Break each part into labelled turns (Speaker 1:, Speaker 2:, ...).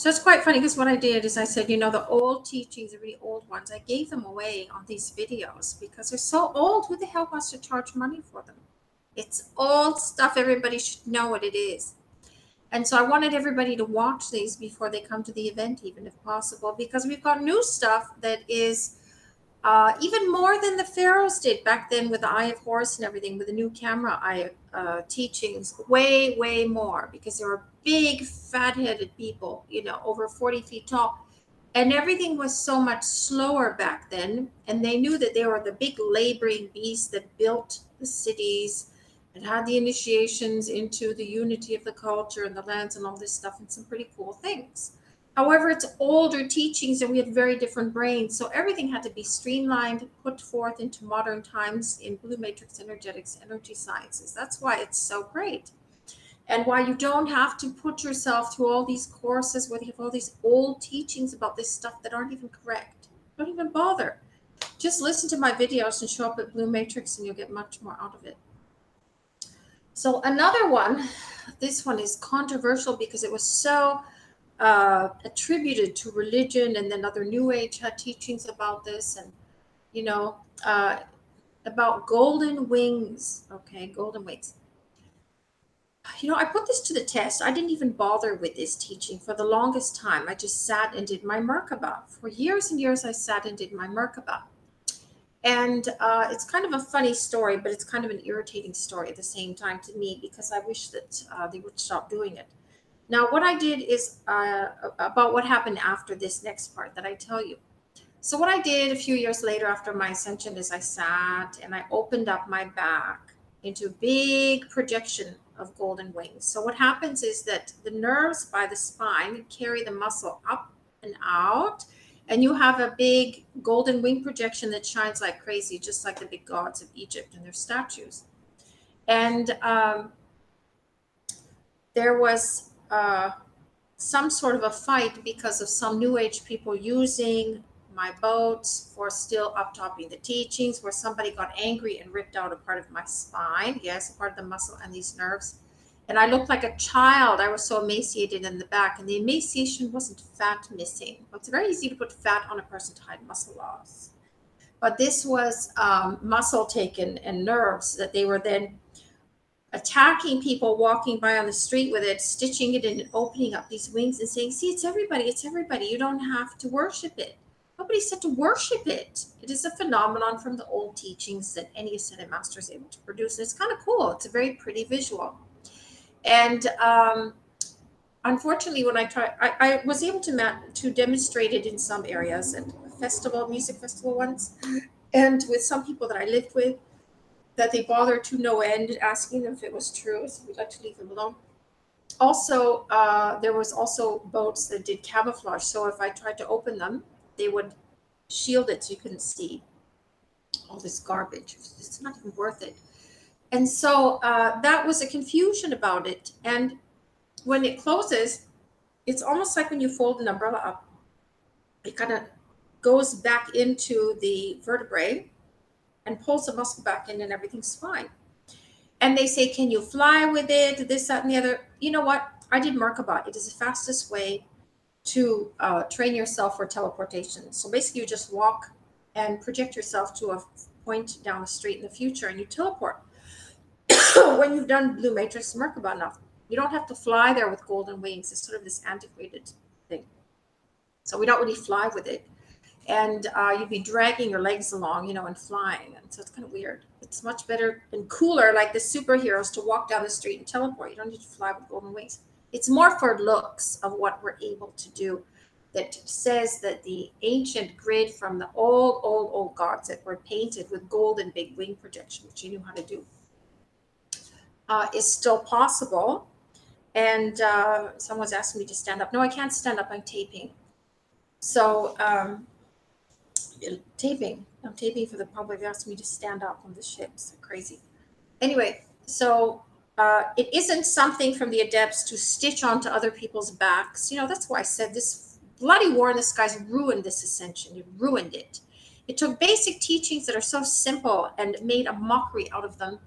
Speaker 1: So it's quite funny because what I did is I said, you know, the old teachings, the really old ones, I gave them away on these videos because they're so old. Who the hell wants to charge money for them? It's old stuff. Everybody should know what it is. And so I wanted everybody to watch these before they come to the event, even if possible, because we've got new stuff that is even more than the pharaohs did back then with the Eye of Horus and everything, with the new camera eye teachings, way, way more, because they were big, fat-headed people, you know, over 40 feet tall. And everything was so much slower back then. And they knew that they were the big laboring beasts that built the cities and had the initiations into the unity of the culture and the lands and all this stuff and some pretty cool things. However, it's older teachings and we had very different brains. So everything had to be streamlined, put forth into modern times in Blue Matrix Energetics, Energy Sciences. That's why it's so great. And why you don't have to put yourself through all these courses where you have all these old teachings about this stuff that aren't even correct. Don't even bother. Just listen to my videos and show up at Blue Matrix and you'll get much more out of it. So another one, this one is controversial because it was so attributed to religion, and then other New Age had teachings about this, and you know, about golden wings. Okay, golden wings. You know, I put this to the test. I didn't even bother with this teaching for the longest time. I just sat and did my Merkaba. For years and years, I sat and did my Merkaba. And it's kind of a funny story, but it's kind of an irritating story at the same time to me because I wish that they would stop doing it. Now, what I did is about what happened after this next part that I tell you. So what I did a few years later after my ascension is I sat and I opened up my back into a big projection of golden wings. So what happens is that the nerves by the spine carry the muscle up and out, and you have a big golden wing projection that shines like crazy, just like the big gods of Egypt and their statues. And there was some sort of a fight because of some New Age people using my boats for still up-topping the teachings, where somebody got angry and ripped out a part of my spine. Yes, a part of the muscle and these nerves. And I looked like a child. I was so emaciated in the back, and the emaciation wasn't fat missing. It's very easy to put fat on a person to hide muscle loss. But this was muscle taken and nerves that they were then attacking people walking by on the street with it, stitching it in and opening up these wings and saying, see, it's everybody, it's everybody. You don't have to worship it. Nobody said to worship it. It is a phenomenon from the old teachings that any ascended master is able to produce. And it's kind of cool. It's a very pretty visual. And unfortunately, when I was able to demonstrate it in some areas at a festival, music festival once, and with some people that I lived with, that they bothered to no end, asking them if it was true. So we'd like to leave them alone. Also, there was also boats that did camouflage. So if I tried to open them, they would shield it so you couldn't see all this garbage. It's not even worth it. And so that was a confusion about it. And when it closes, it's almost like when you fold an umbrella up. It kind of goes back into the vertebrae and pulls the muscle back in and everything's fine. And they say, can you fly with it? This, that, and the other. You know what? I did Merkaba. It is the fastest way to train yourself for teleportation. So basically you just walk and project yourself to a point down the street in the future and you teleport. When you've done Blue Matrix Merkaba enough, you don't have to fly there with golden wings. It's sort of this antiquated thing. So we don't really fly with it. And you'd be dragging your legs along, you know, and flying. And so it's kind of weird. It's much better and cooler, like the superheroes, to walk down the street and teleport. You don't need to fly with golden wings. It's more for looks of what we're able to do. That says that the ancient grid from the old gods that were painted with golden big wing projection, which you knew how to do, is still possible. And someone's asking me to stand up. No, I can't stand up. I'm taping. So I'm taping for the public. They asked me to stand up on the ships. Crazy. Anyway, so it isn't something from the adepts to stitch onto other people's backs. You know, that's why I said this bloody war in the skies ruined this ascension. It ruined it. It took basic teachings that are so simple and made a mockery out of them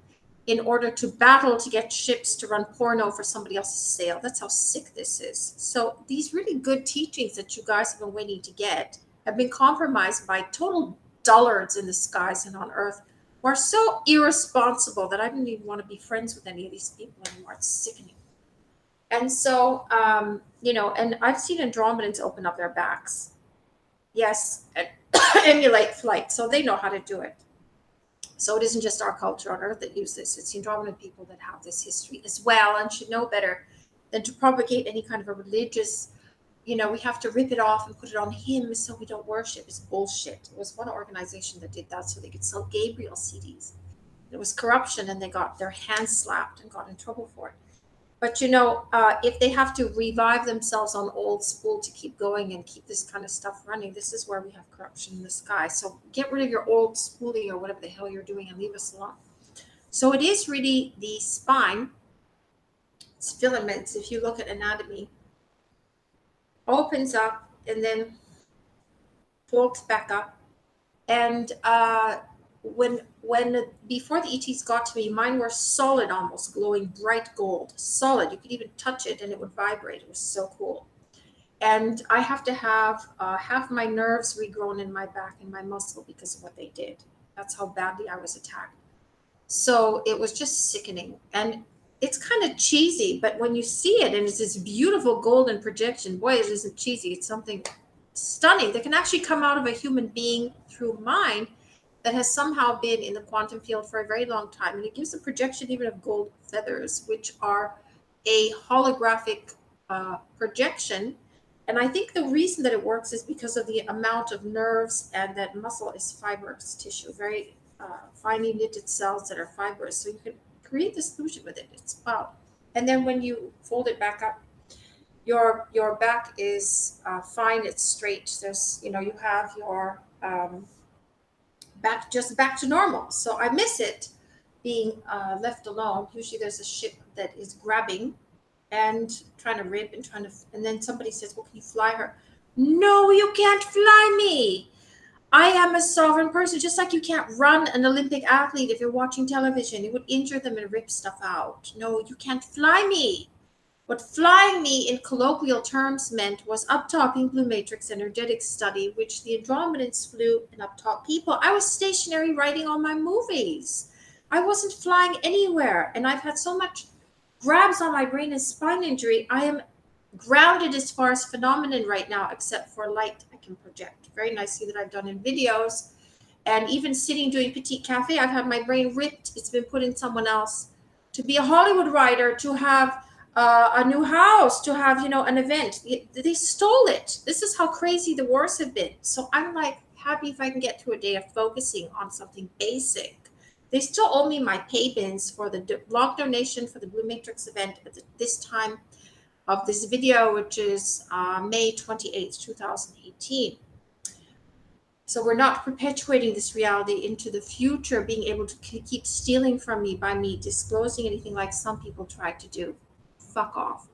Speaker 1: in order to battle to get ships to run porno for somebody else's sale. That's how sick this is. So these really good teachings that you guys have been waiting to get have been compromised by total dullards in the skies and on earth who are so irresponsible that I don't even want to be friends with any of these people anymore. It's sickening. And so, and I've seen Andromedans open up their backs. Yes, and emulate flight. So they know how to do it. So it isn't just our culture on Earth that use this. It's the Andromedan people that have this history as well and should know better than to propagate any kind of a religious, we have to rip it off and put it on him so we don't worship. It's bullshit. It was one organization that did that so they could sell Gabriel CDs. It was corruption and they got their hands slapped and got in trouble for it. But if they have to revive themselves on old school to keep going and keep this kind of stuff running, this is where we have corruption in the sky. So get rid of your old schooling or whatever the hell you're doing and leave us alone. So it is really the spine. It's filaments. If you look at anatomy, opens up and then folds back up. And when before the ETs got to me, mine were solid, almost glowing bright gold, solid. You could even touch it and it would vibrate. It was so cool. And I have to have half my nerves regrown in my back and my muscle because of what they did. That's how badly I was attacked. So it was just sickening. And it's kind of cheesy, but when you see it and it's this beautiful golden projection, boy, it isn't cheesy. It's something stunning that can actually come out of a human being through mind that has somehow been in the quantum field for a very long time. And it gives a projection even of gold feathers, which are a holographic projection. And I think the reason that it works is because of the amount of nerves, and that muscle is fibrous tissue, very finely knitted cells that are fibrous. So you can create this illusion with it. It's wow. And then when you fold it back up, your back is fine. It's straight. There's, you have your back to normal. So I miss it being left alone. Usually there's a ship that is grabbing and trying to rip and then somebody says, well, can you fly her? No, you can't fly me. I am a sovereign person, just like you can't run an Olympic athlete if you're watching television. You would injure them and rip stuff out. No, you can't fly me. What flying me in colloquial terms meant was up top in Blue Matrix energetic study, which the Andromedans flew in up top people. I was stationary writing all my movies. I wasn't flying anywhere. And I've had so much grabs on my brain and spine injury. I am grounded as far as phenomenon right now, except for light I can project very nicely that I've done in videos. And even sitting doing Petite Cafe, I've had my brain ripped. It's been put in someone else. To be a Hollywood writer, to have a new house, to have, an event. They stole it. This is how crazy the wars have been. So I'm like happy if I can get through a day of focusing on something basic. They still owe me my pay bins for the blog donation for the Blue Matrix event at this time of this video, which is May 28th, 2018. So we're not perpetuating this reality into the future, being able to keep stealing from me by me disclosing anything like some people try to do. Fuck off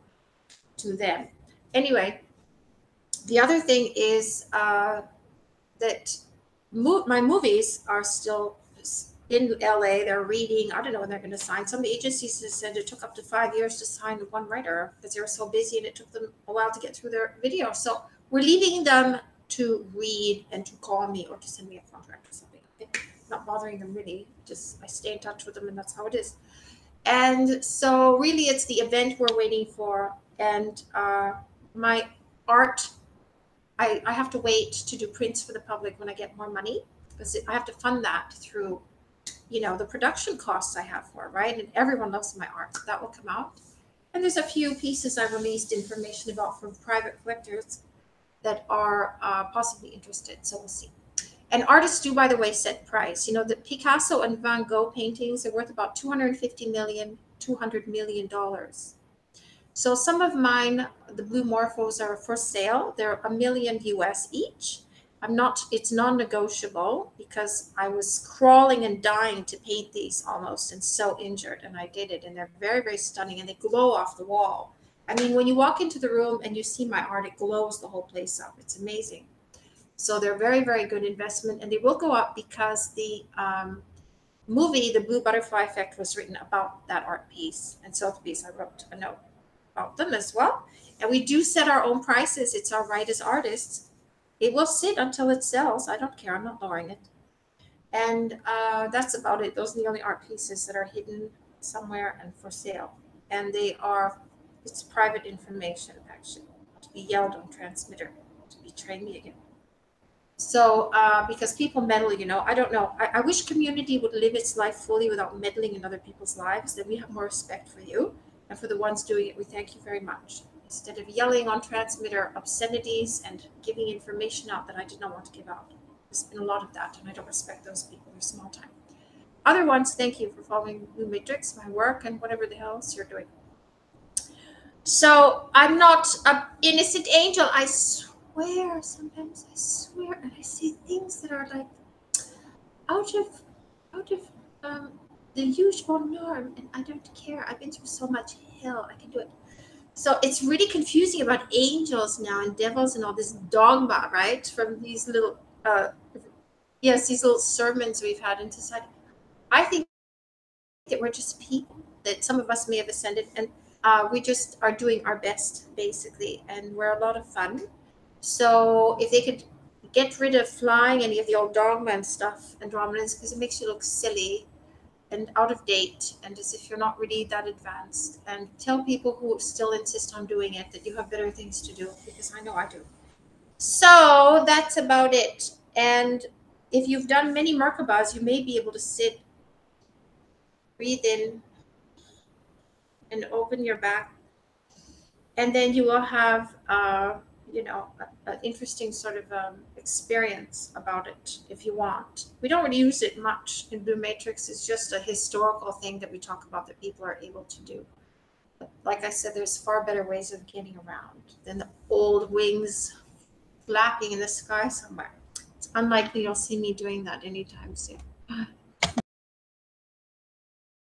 Speaker 1: to them. Anyway, the other thing is that my movies are still in LA. They're reading. I don't know when they're going to sign. Some of the agencies said it took up to 5 years to sign one writer because they were so busy and it took them a while to get through their video. So we're leaving them to read and to call me or to send me a contract or something. Okay? Not bothering them really. Just I stay in touch with them and that's how it is. And so really it's the event we're waiting for. And my art, I have to wait to do prints for the public when I get more money because I have to fund that through, the production costs I have for it, right? And everyone loves my art. So that will come out. And there's a few pieces I released information about from private collectors that are possibly interested. So we'll see. And artists do, by the way, set price. The Picasso and Van Gogh paintings are worth about $250 million, $200 million. So some of mine, the Blue Morphos, are for sale. They're $1 million US each. It's non-negotiable because I was crawling and dying to paint these almost and so injured. And I did it. And they're very, very stunning and they glow off the wall. I mean, when you walk into the room and you see my art, it glows the whole place up. It's amazing. So they're very, very good investment, and they will go up because the movie, The Blue Butterfly Effect, was written about that art piece. And Sotheby's, I wrote a note about them as well. And we do set our own prices. It's our right as artists. It will sit until it sells. I don't care. I'm not lowering it. And that's about it. Those are the only art pieces that are hidden somewhere and for sale. And it's private information, actually, to be yelled on transmitter, to betray me again. So, because people meddle, I don't know. I wish community would live its life fully without meddling in other people's lives. Then we have more respect for you. And for the ones doing it, we thank you very much. Instead of yelling on transmitter obscenities and giving information out that I did not want to give out. There's been a lot of that, and I don't respect those people. They're small time. Other ones, thank you for following Blue Matrix, my work, and whatever the hell else you're doing. So I'm not an innocent angel. I swear, sometimes I swear, and I see things that are like out of the usual norm, and I don't care. I've been through so much hell. I can do it. So it's really confusing about angels now and devils and all this dogma, right? From these little, yes, these little sermons we've had in society. I think that we're just people. That some of us may have ascended, and we just are doing our best, basically, and we're a lot of fun. So if they could get rid of flying any of the old dogma and stuff and dominance, because it makes you look silly and out of date and as if you're not really that advanced, and tell people who still insist on doing it that you have better things to do, because I know I do. So that's about it. And if you've done many Merkabahs, you may be able to sit, breathe in, and open your back, and then you will have an interesting sort of experience about it if you want. We don't really use it much in Blue Matrix. It's just a historical thing that we talk about that people are able to do. But like I said, there's far better ways of getting around than the old wings flapping in the sky somewhere. It's unlikely you'll see me doing that anytime soon.